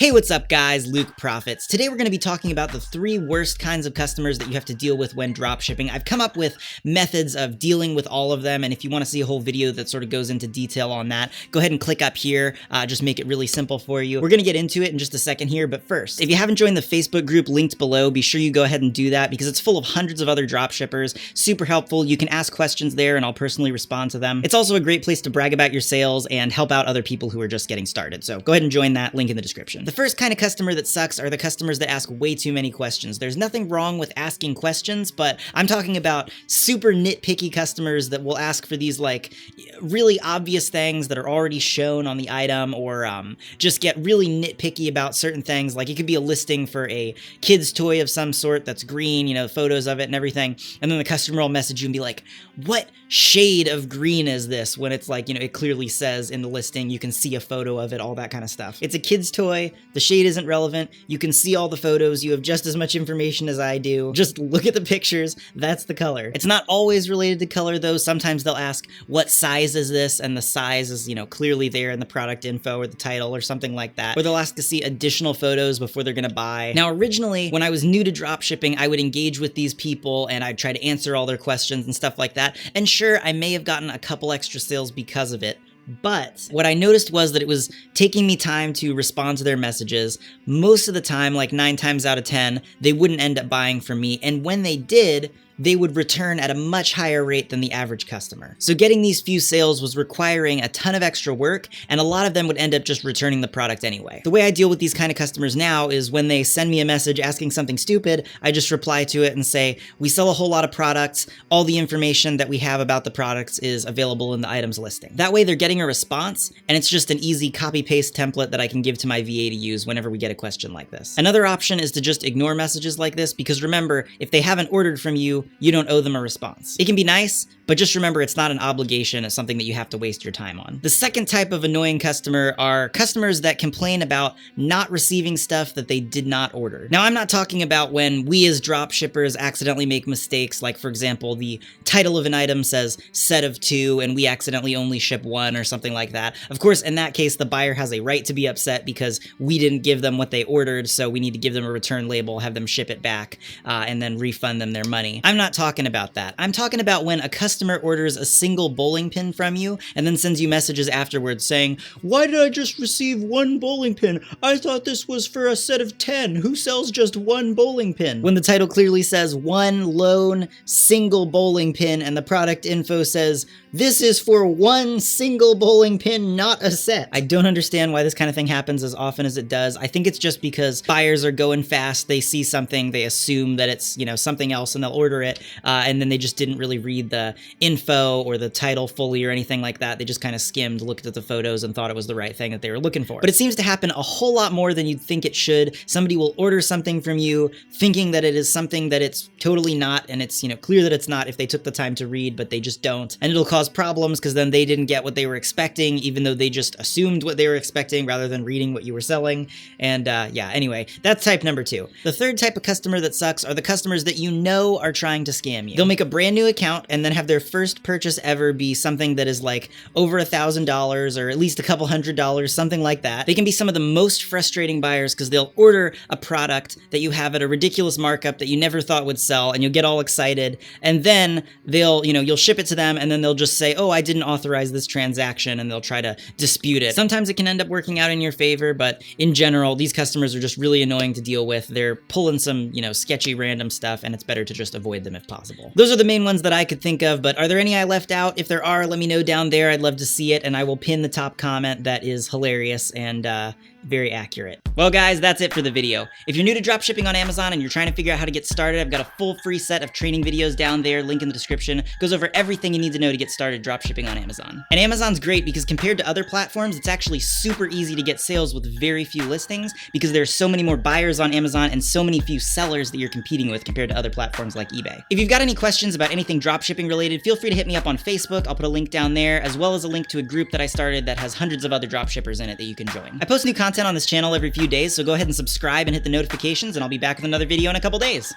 Hey, what's up guys, Luke Profits. Today we're going to be talking about the 3 worst kinds of customers that you have to deal with when dropshipping. I've come up with methods of dealing with all of them, and if you want to see a whole video that sort of goes into detail on that, go ahead and click up here, just make it really simple for you. We're going to get into it in just a second here, but first, if you haven't joined the Facebook group linked below, be sure you go ahead and do that because it's full of hundreds of other dropshippers, super helpful. You can ask questions there and I'll personally respond to them. It's also a great place to brag about your sales and help out other people who are just getting started, so go ahead and join that, link in the description. The first kind of customer that sucks are the customers that ask way too many questions. There's nothing wrong with asking questions, but I'm talking about super nitpicky customers that will ask for these like really obvious things that are already shown on the item, or just get really nitpicky about certain things. Like it could be a listing for a kid's toy of some sort that's green, you know, photos of it and everything, and then the customer will message you and be like, what shade of green is this? When it's like, you know, it clearly says in the listing, you can see a photo of it, all that kind of stuff. It's a kid's toy, the shade isn't relevant, you can see all the photos, you have just as much information as I do, just look at the pictures, that's the color. It's not always related to color though. Sometimes they'll ask, what size is this? And the size is, you know, clearly there in the product info or the title or something like that. Or they'll ask to see additional photos before they're gonna buy. Now originally, when I was new to dropshipping, I would engage with these people and I'd try to answer all their questions and stuff like that. And sure, I may have gotten a couple extra sales because of it. But what I noticed was that it was taking me time to respond to their messages. Most of the time, like 9 times out of 10, they wouldn't end up buying from me. And when they did, they would return at a much higher rate than the average customer. So getting these few sales was requiring a ton of extra work, and a lot of them would end up just returning the product anyway. The way I deal with these kind of customers now is when they send me a message asking something stupid, I just reply to it and say, we sell a whole lot of products, all the information that we have about the products is available in the items listing. That way they're getting a response, and it's just an easy copy-paste template that I can give to my VA to use whenever we get a question like this. Another option is to just ignore messages like this, because remember, if they haven't ordered from you, you don't owe them a response. It can be nice, but just remember it's not an obligation, it's something that you have to waste your time on. The second type of annoying customer are customers that complain about not receiving stuff that they did not order. Now I'm not talking about when we as drop shippers accidentally make mistakes, like for example, the title of an item says set of 2 and we accidentally only ship 1 or something like that. Of course, in that case, the buyer has a right to be upset because we didn't give them what they ordered, so we need to give them a return label, have them ship it back, and then refund them their money. I'm not talking about that. I'm talking about when a customer orders a single bowling pin from you and then sends you messages afterwards saying, why did I just receive 1 bowling pin? I thought this was for a set of 10. Who sells just 1 bowling pin? When the title clearly says 1 lone single bowling pin and the product info says, this is for 1 single bowling pin, not a set. I don't understand why this kind of thing happens as often as it does. I think it's just because buyers are going fast, they see something, they assume that it's, you know, something else and they'll order it, and then they just didn't really read the info or the title fully or anything like that. They just kind of skimmed, looked at the photos and thought it was the right thing that they were looking for. But it seems to happen a whole lot more than you'd think it should. Somebody will order something from you thinking that it is something that it's totally not, and it's, you know, clear that it's not if they took the time to read, but they just don't. And it'll cause problems because then they didn't get what they were expecting, even though they just assumed what they were expecting rather than reading what you were selling. And yeah, anyway, that's type number 2. The third type of customer that sucks are the customers that you know are trying to scam you. They'll make a brand new account and then have their first purchase ever be something that is like over $1,000 or at least a couple $100, something like that. They can be some of the most frustrating buyers because they'll order a product that you have at a ridiculous markup that you never thought would sell, and you'll get all excited, and then they'll, you know, you'll ship it to them and then they'll just say, oh, I didn't authorize this transaction, and they'll try to dispute it. Sometimes it can end up working out in your favor, but in general, these customers are just really annoying to deal with. They're pulling some, you know, sketchy random stuff, and it's better to just avoid them if possible. Those are the main ones that I could think of, but are there any I left out? If there are, let me know down there. I'd love to see it, and I will pin the top comment that is hilarious and very accurate. Well guys, that's it for the video. If you're new to dropshipping on Amazon and you're trying to figure out how to get started, I've got a full free set of training videos down there, link in the description. Goes over everything you need to know to get started dropshipping on Amazon. And Amazon's great because compared to other platforms, it's actually super easy to get sales with very few listings because there's so many more buyers on Amazon and so many few sellers that you're competing with compared to other platforms like eBay. If you've got any questions about anything dropshipping related, feel free to hit me up on Facebook. I'll put a link down there, as well as a link to a group that I started that has hundreds of other dropshippers in it that you can join. I post new content on this channel every few days, so go ahead and subscribe and hit the notifications, and I'll be back with another video in a couple days.